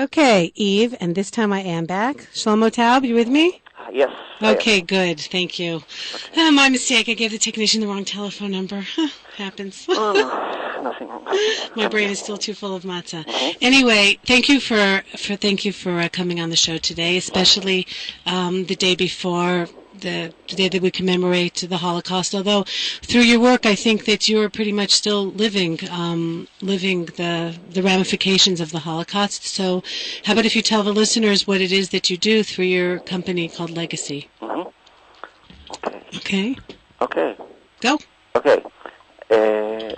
Okay, Eve, and this time I am back. Shlomo Taub, you with me? Yes. Okay, good. Thank you. Okay. My mistake. I gave the technician the wrong telephone number. Happens. Oh, no, nothing wrong. My brain is still too full of matzah. Mm-hmm. Anyway, thank you for coming on the show today, especially the day before the day that we commemorate the Holocaust. Although through your work, I think that you are pretty much still living the ramifications of the Holocaust. So, how about if you tell the listeners what it is that you do through your company called Legacy? Mm-hmm. Okay. Okay. Go. Okay.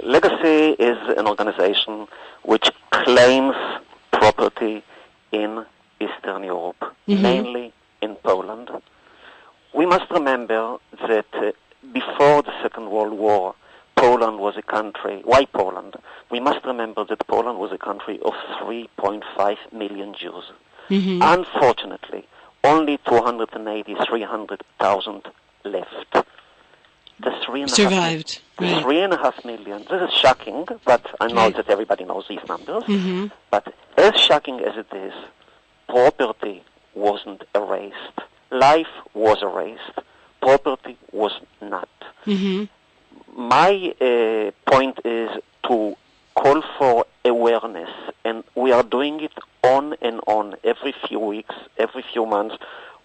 Legacy is an organization which claims property in Eastern Europe, mainly in Poland. We must remember that before the Second World War, Poland was a country. Why Poland? We must remember that Poland was a country of 3.5 million Jews. Mm-hmm. Unfortunately, only 300,000 left. The 3.5 million. This is shocking, but I know that everybody knows these numbers. Mm-hmm. But as shocking as it is, property wasn't erased. Life was erased. Property was not. Mm-hmm. My point is to call for awareness, and we are doing it on and on, every few weeks, every few months,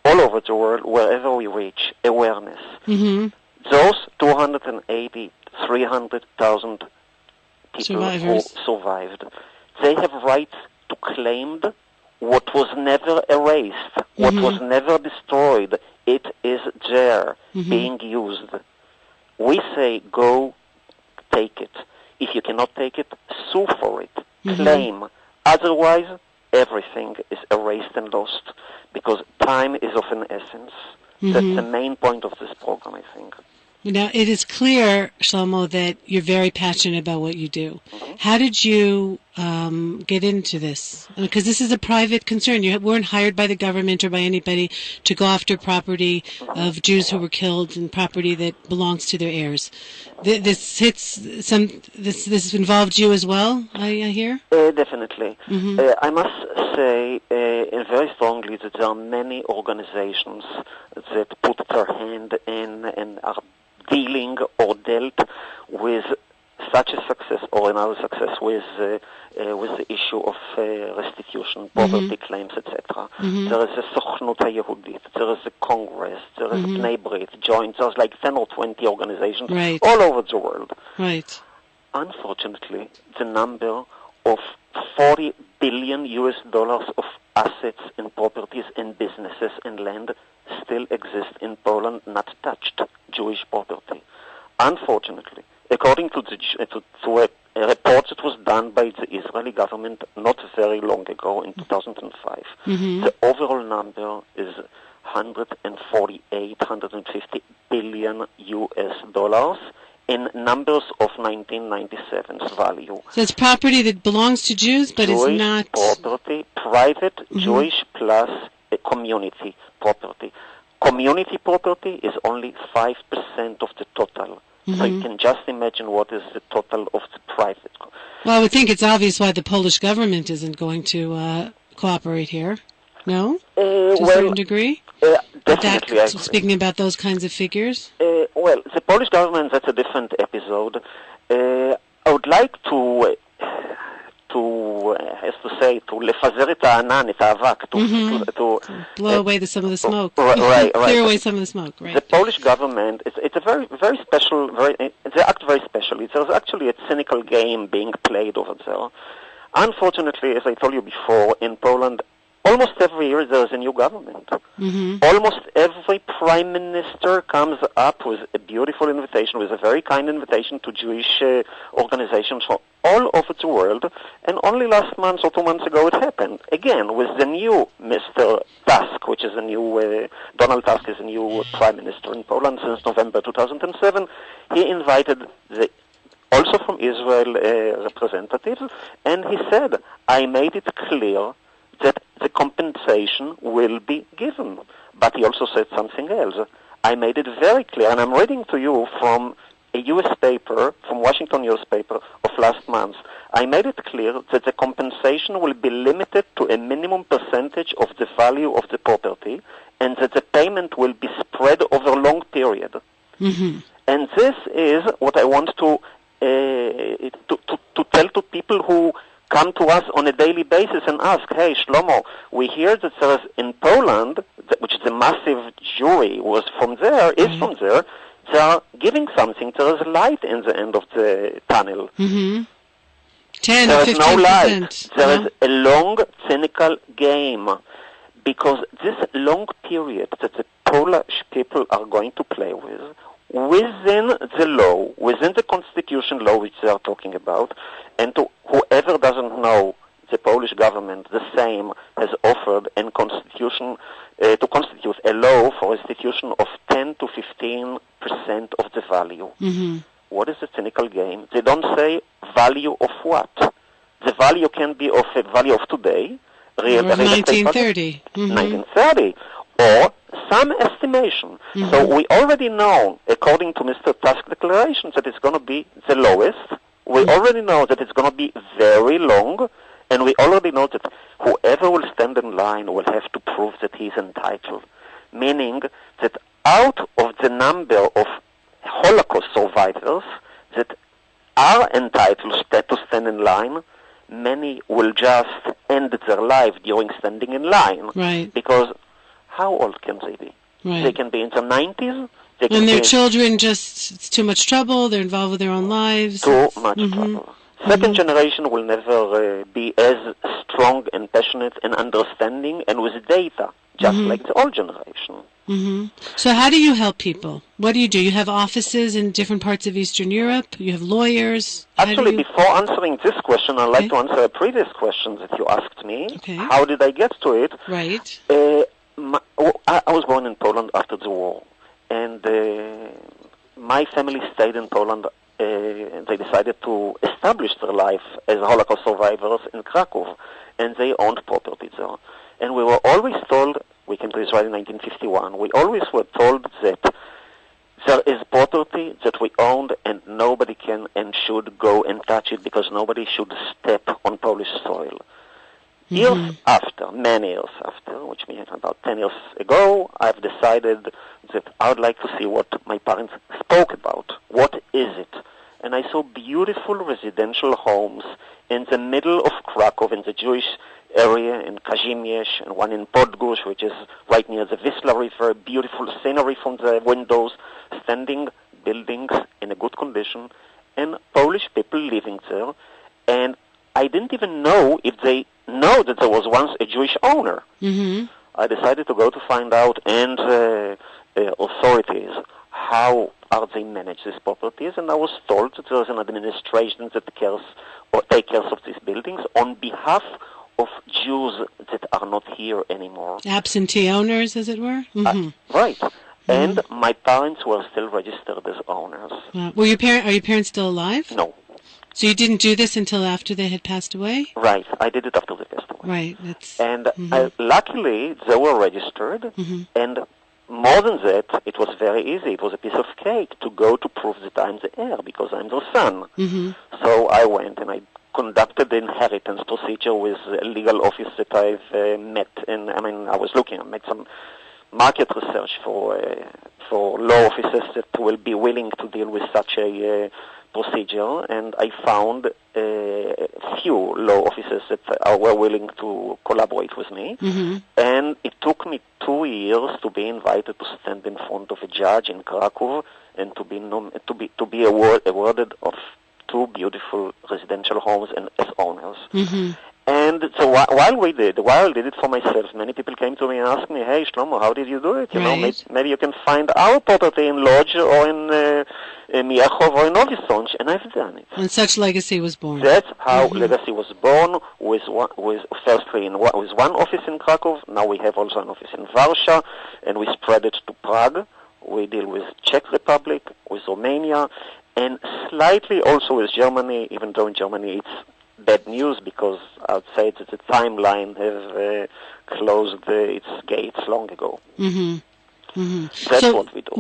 all over the world, wherever we reach, awareness. Mm-hmm. Those 300,000 people who survived, they have rights to claim what was never erased, what was never destroyed. It is there, being used. We say, go take it. If you cannot take it, sue for it, claim. Otherwise, everything is erased and lost, because time is of an essence. That's the main point of this program, I think. Now, it is clear, Shlomo, that you're very passionate about what you do. How did you get into this? Because this is a private concern. You weren't hired by the government or by anybody to go after property of Jews who were killed and property that belongs to their heirs. This involved you as well, I hear? Definitely. I must say very strongly that there are many organizations that put their hand in and are dealing or dealt with such a success or another success with the issue of restitution, property claims, etc. There is a Sochnut HaYehudit, there is a Congress, there is a Bnei Brit, joint, there's like 10 or 20 organizations all over the world. Right. Unfortunately, the number of $40 billion of assets and properties and businesses and land still exist in Poland, not touched Jewish property. Unfortunately, according to a report that was done by the Israeli government not very long ago in 2005, the overall number is 150 billion US dollars in numbers of 1997's value. So it's property that belongs to Jews, but Jewish is not property, private Jewish plus a community property. Community property is only 5% of the total. So you can just imagine what is the total of the private. Well, I would think it's obvious why the Polish government isn't going to cooperate here. No? To a certain degree? Definitely. Speaking about those kinds of figures? Well, the Polish government, that's a different episode. I would like to לפזר את הענן, את האבק, to blow away some of the smoke. Right. Clear away some of the smoke, right. The Polish government, it's a very, very special, they act very specially. There's actually a cynical game being played over there. Unfortunately, as I told you before, in Poland, almost every year there's a new government. Almost every prime minister comes up with a beautiful invitation, with a very kind invitation to Jewish organizations from all over the world. And only last month or 2 months ago it happened. Again, with the new Mr. Tusk, which is a new, Donald Tusk is a new prime minister in Poland since November 2007. He invited also from Israel representatives, and he said, I made it clear that the compensation will be given. But he also said something else. I made it very clear, and I'm reading to you from a U.S. paper, from Washington newspaper of last month, I made it clear that the compensation will be limited to a minimum percentage of the value of the property, and that the payment will be spread over a long period. Mm-hmm. And this is what I want to tell to people who come to us on a daily basis and ask, hey, Shlomo, we hear that there is in Poland, which is a massive Jewry was from there, is from there, they are giving something. There is light in the end of the tunnel. Mm-hmm. 10 there or 15%. Is no light. There is a long, cynical game. Because this long period that the Polish people are going to play with, within the law, within the constitution law which they are talking about, and to whoever doesn't know, the Polish government, the same, has offered a constitution to constitute a law for restitution of 10 to 15% of the value. Mm-hmm. What is the cynical game? They don't say value of what. The value can be of a value of today, real 1930. Mm-hmm. 1930, or some estimation. Mm-hmm. So we already know, according to Mr. Tusk's declaration, that it's going to be the lowest. We already know that it's going to be very long, and we already know that whoever will stand in line will have to prove that he's entitled. Meaning that out of the number of Holocaust survivors that are entitled to stand in line, many will just end their life during standing in line. Right. Because how old can they be? Right. They can be in their 90s. And their children it's too much trouble. They're involved with their own lives. Too much trouble. Second generation will never be as strong and passionate and understanding and with data, just like the old generation. Mm-hmm. So how do you help people? What do? You have offices in different parts of Eastern Europe? You have lawyers? Actually, before answering this question, I'd like to answer a previous question that you asked me. Okay. How did I get to it? Right. I was born in Poland after the war, and my family stayed in Poland. They decided to establish their life as Holocaust survivors in Krakow, and they owned property there. And we were always told, we came to Israel in 1951, we always were told that there is property that we owned and nobody can and should go and touch it because nobody should step on Polish soil. Years after, many years after, which means about 10 years ago, I've decided that I would like to see what my parents spoke about. What is it? And I saw beautiful residential homes in the middle of Krakow, in the Jewish area, in Kazimierz, and one in Podgórz, which is right near the Wisla River, beautiful scenery from the windows, standing buildings in a good condition, and Polish people living there. And I didn't even know if they know that there was once a Jewish owner. Mm-hmm. I decided to go to find out, and authorities, how are they manage these properties, and I was told that there is an administration that cares or takes care of these buildings on behalf of Jews that are not here anymore. Absentee owners, as it were? Mm-hmm. Right. And my parents were still registered as owners. Are your parents still alive? No. So you didn't do this until after they had passed away? Right. I did it after they passed away. Right. And luckily, they were registered, and more than that, it was very easy. It was a piece of cake to go to prove that I'm the heir because I'm their son. So I went and I conducted the inheritance procedure with a legal office that I've met. And I was looking. I made some market research for law offices that will be willing to deal with such a procedure, and I found a few law offices that were willing to collaborate with me. And it took me 2 years to be invited to stand in front of a judge in Krakow and to be awarded of 2 beautiful residential homes and as owners. And so while I did it for myself, many people came to me and asked me, hey, Shlomo, how did you do it? You know, maybe you can find our property in Lodz or in Miechov or in Nowy Sącz, and I've done it. And such legacy was born. That's how legacy was born, with one office in Krakow. Now we have also an office in Warsaw, and we spread it to Prague. We deal with Czech Republic, with Romania, and slightly also with Germany, even though in Germany it's bad news because I would say that the timeline has closed its gates long ago. That's what we do.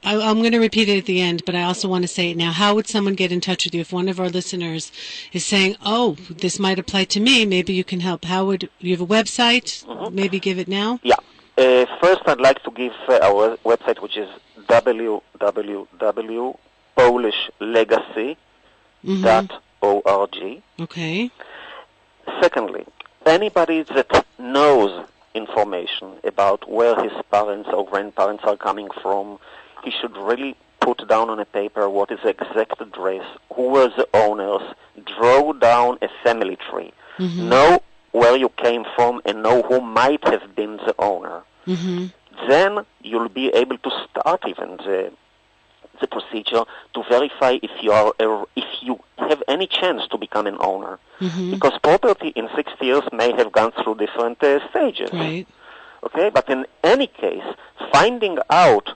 I'm going to repeat it at the end, but I also want to say it now. How would someone get in touch with you if one of our listeners is saying, "Oh, this might apply to me. Maybe you can help"? How would you have a website? Maybe give it now. Yeah. First, I'd like to give our website, which is www.polishlegacy.org. Okay. Secondly, anybody that knows information about where his parents or grandparents are coming from, he should really put down on a paper what is the exact address, who were the owners, draw down a family tree, know where you came from, and know who might have been the owner. Then you'll be able to start even the procedure to verify if you have any chance to become an owner. Because property in 60 years may have gone through different stages. Right. Okay, but in any case, finding out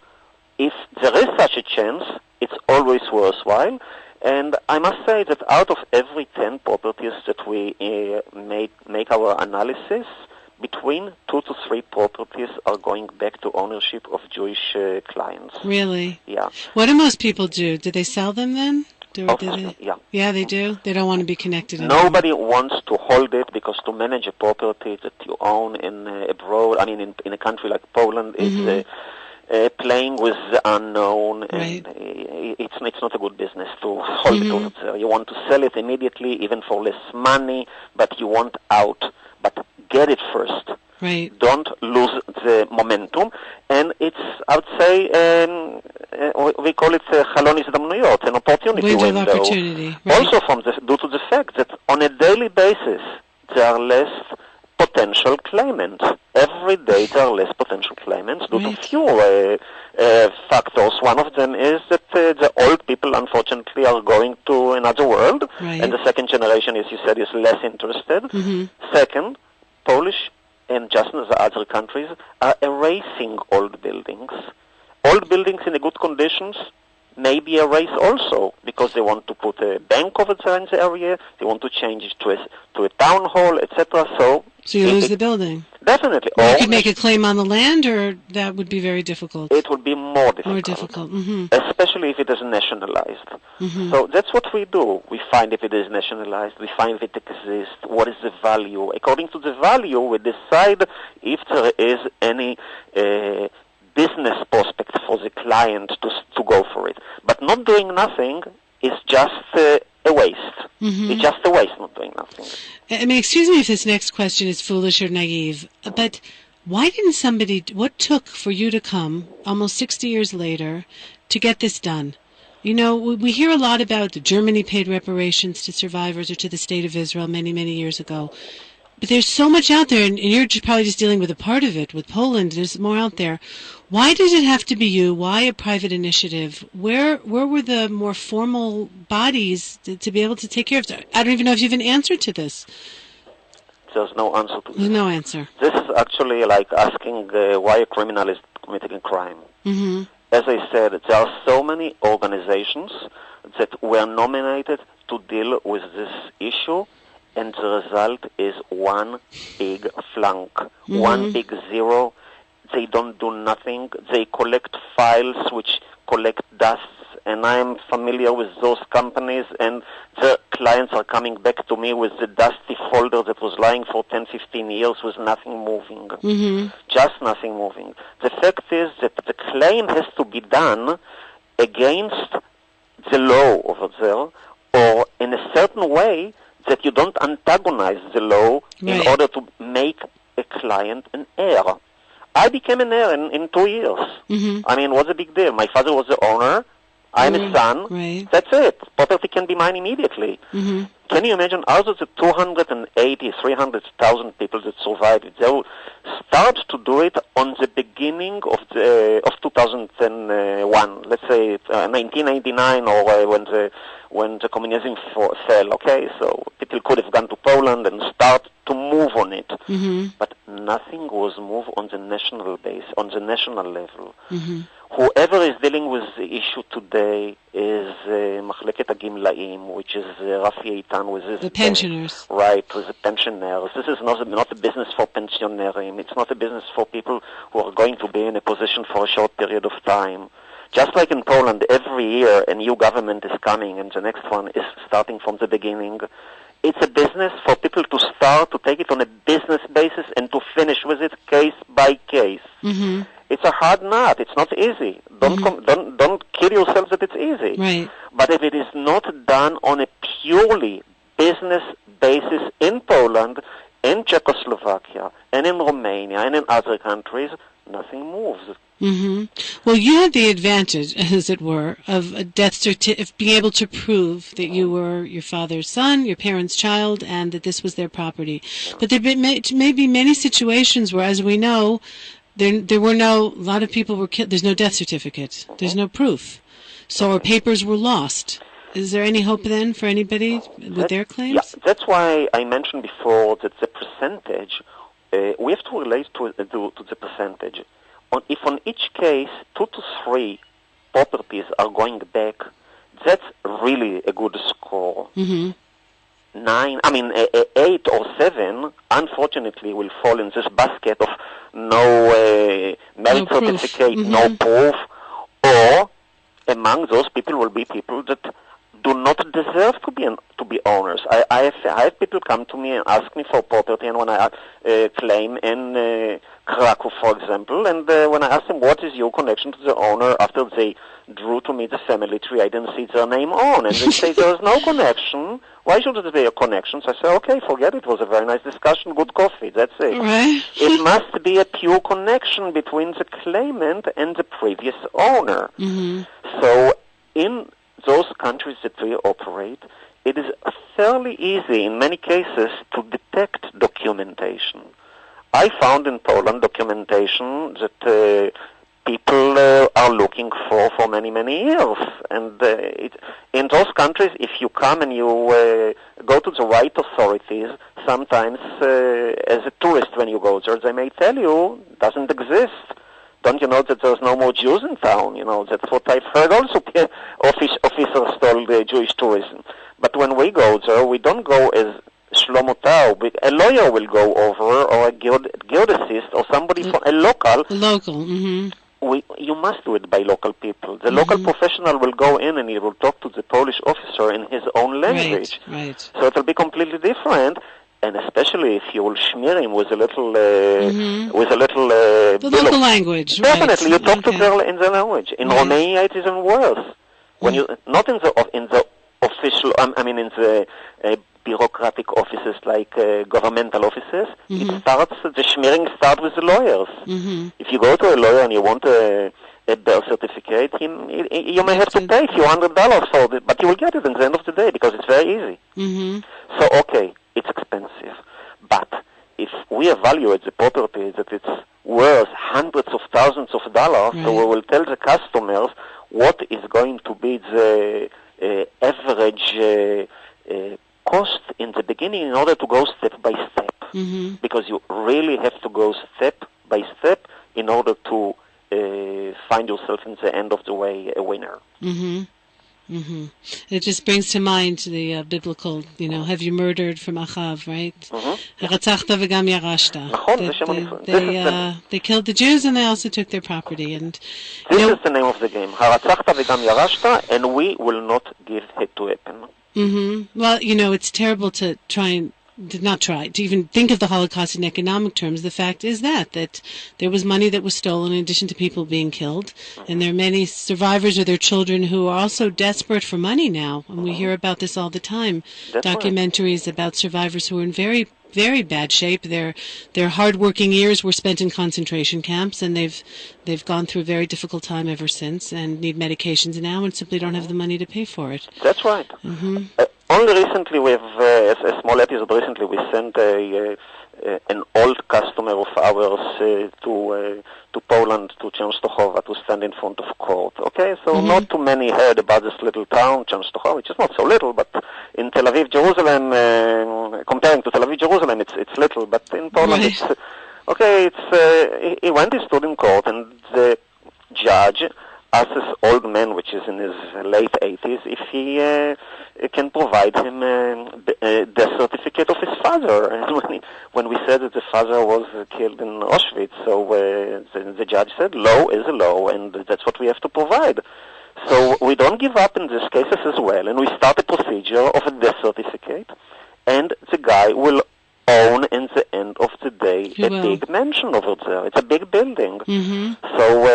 if there is such a chance, it's always worthwhile. And I must say that out of every 10 properties that we make our analysis, between 2 to 3 properties are going back to ownership of Jewish clients. Really? Yeah. What do most people do? Do they sell them then? Yeah. Yeah, they do? They don't want to be connected anymore. Nobody wants to hold it because to manage a property that you own in abroad, I mean in a country like Poland, is playing with the unknown, and it's not a good business to hold it over there. You want to sell it immediately, even for less money, but you want out. But get it first. Right. Don't lose the momentum. And it's, I would say, we call it Chalon Izdamuniyot, an opportunity window. Of opportunity. Right. Also due to the fact that on a daily basis, there are less potential claimants. Every day there are less potential claimants due to few factors. One of them is that the old people, unfortunately, are going to another world, and the second generation, as you said, is less interested. Second, Polish and just as other countries are erasing old buildings. Old buildings in good conditions may be erased also because they want to put a bank over there in the area, they want to change it to a town hall, etc. So you lose the building. Definitely. Or you could make a claim on the land, or that would be very difficult. It would be more difficult. More difficult. Especially if it is nationalized. So that's what we do. We find if it is nationalized, we find if it exists, what is the value. According to the value, we decide if there is any business prospect for the client to go for it. But not doing nothing is just a waste. It's just a waste not doing nothing. I mean, excuse me if this next question is foolish or naive, but why didn't what took for you to come almost 60 years later to get this done? You know, we hear a lot about Germany paid reparations to survivors or to the State of Israel many, many years ago. But there's so much out there, and you're probably just dealing with a part of it, with Poland. There's more out there. Why did it have to be you? Why a private initiative? Where were the more formal bodies to be able to take care of it? I don't even know if you have an answer to this. There's no answer to this. There's no answer. This is actually like asking why a criminal is committing a crime. As I said, there are so many organizations that were nominated to deal with this issue, and the result is one big flunk, one big zero. They don't do nothing. They collect files which collect dust, and I'm familiar with those companies, and the clients are coming back to me with the dusty folder that was lying for 10, 15 years with nothing moving. Just nothing moving. The fact is that the claim has to be done against the law over there, or in a certain way that you don't antagonize the law in order to make a client an heir. I became an heir in 2 years. I mean, what's the big deal? My father was the owner. I'm a son. That's it. Property can be mine immediately. Can you imagine out of the 280, 300,000 people that survived it, they will start to do it on the beginning of 2001, let's say 1999, or when the communism fell. Okay, so people could have gone to Poland and start to move on it, but nothing was moved on the national base, on the national level. whoever is dealing with the issue today is מחלקת הגמלאים, which is Rafi Eitan with his... The pensioners. Right, with the pensioners. This is not a business for pensionerim. It's not a business for people who are going to be in a position for a short period of time. Just like in Poland, every year a new government is coming and the next one is starting from the beginning. It's a business for people to start, to take it on a business basis and to finish with it case by case. Mm-hmm. It's a hard nut. It's not easy. Don't kill yourself that it's easy. Right. But if it is not done on a purely business basis in Poland, in Czechoslovakia, and in Romania, and in other countries, nothing moves. Mm-hmm. Well, you had the advantage, as it were, of a death of being able to prove that you were your father's son, your parents' child, and that this was their property. But there may be many situations where, as we know, there were a lot of people were killed. There's no death certificate. There's no proof. So our papers were lost. Is there any hope then for anybody with their claims? Yeah, that's why I mentioned before that the percentage, we have to relate to the percentage. If on each case 2 to 3 properties are going back, that's really a good score. Mm-hmm. 8 or 7, unfortunately, will fall in this basket of no marriage certificate, mm-hmm. no proof, or among those people will be people that do not deserve to be owners. I have people come to me and ask me for property, and when I claim in Krakow, for example, and when I ask them what is your connection to the owner after they drew to me the family tree, I didn't see their name on, and they say there is no connection. Why should there be a connection? So I say, okay, forget it. It was a very nice discussion, good coffee, that's it. Right. It must be a pure connection between the claimant and the previous owner. Mm-hmm. So in those countries that we operate, it is fairly easy in many cases to detect documentation. I found in Poland documentation that people are looking for many, many years. And in those countries, if you come and you go to the right authorities, sometimes as a tourist when you go there, they may tell you it doesn't exist. Don't you know that there's no more Jews in town? You know, that's what I've heard also. Officers told Jewish tourism. But when we go there, we don't go as Shlomo Taub. A lawyer will go over, or a geodesist, or somebody from a local. Mm-hmm. You must do it by local people. The local professional will go in and he will talk to the Polish officer in his own language. Right. So it will be completely different. And especially if you will smear him with a little, the local language. Definitely, right. you talk to them in the language. In Romania, it is even worse. When you not in the official, in the bureaucratic offices like governmental offices, the smearing starts with the lawyers. Mm-hmm. If you go to a lawyer and you want a birth certificate, you may have to pay a few $100 for it, but you will get it at the end of the day because it's very easy. Mm-hmm. So, okay, it's expensive. But if we evaluate the property that it's worth hundreds of thousands of dollars, so we will tell the customers what is going to be the average cost in the beginning in order to go step by step. Mm-hmm. Because you really have to go step by step in order to find yourself in the end of the way a winner. Mm-hmm. Mm-hmm. It just brings to mind the biblical, have you murdered from Achav, right? Haratzachta v'gam yarashta. They killed the Jews and they also took their property. And this is the name of the game. Haratzachta v'gam yarashta, and we will not give it to happen. Mm-hmm. Well, it's terrible to to even think of the Holocaust in economic terms. The fact is that there was money that was stolen in addition to people being killed. And there are many survivors or their children who are also desperate for money now. And we hear about this all the time. That's documentaries about survivors who are in very, very bad shape. Their hard-working years were spent in concentration camps, and they've gone through a very difficult time ever since and need medications now and simply don't have the money to pay for it. That's right. Mm-hmm. Only recently, we have a small episode. Recently, we sent an old customer of ours to Poland, to Częstochowa, to stand in front of court. Okay, so not too many heard about this little town, Częstochowa, which is not so little, but in Tel Aviv, Jerusalem, comparing to Tel Aviv, Jerusalem, it's little, but in Poland, it's okay. He went, he stood in court, and the judge us as old man, which is in his late 80s, if he can provide him the certificate of his father. And when we said that the father was killed in Auschwitz, so the judge said, law is a law, and that's what we have to provide. So we don't give up in these cases as well, and we start a procedure of a death certificate, and the guy will own, in the end of the day, big mansion over there. It's a big building. Mm-hmm. So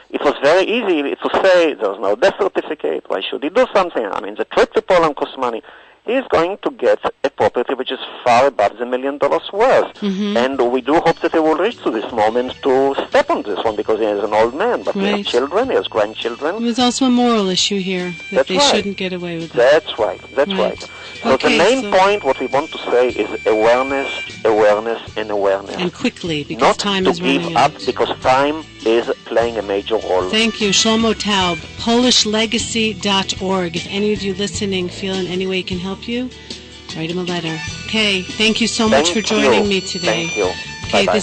it was very easy to say there's no death certificate. Why should he do something? I mean, the trip to Poland costs money. He is going to get a property which is far above the $1 million worth. Mm-hmm. And we do hope that he will reach to this moment to step on this one, because he is an old man. But he has children, he has grandchildren. There's also a moral issue here, that they shouldn't get away with it. That's right. So the main point, what we want to say, is awareness, and awareness. And quickly, because time is running out. Not to give up, because time is playing a major role. Thank you. Shlomo Taub, PolishLegacy.org. If any of you listening feel in any way he can help you, write him a letter. Okay, thank you so much for joining me today. Thank you. Okay, Bye-bye.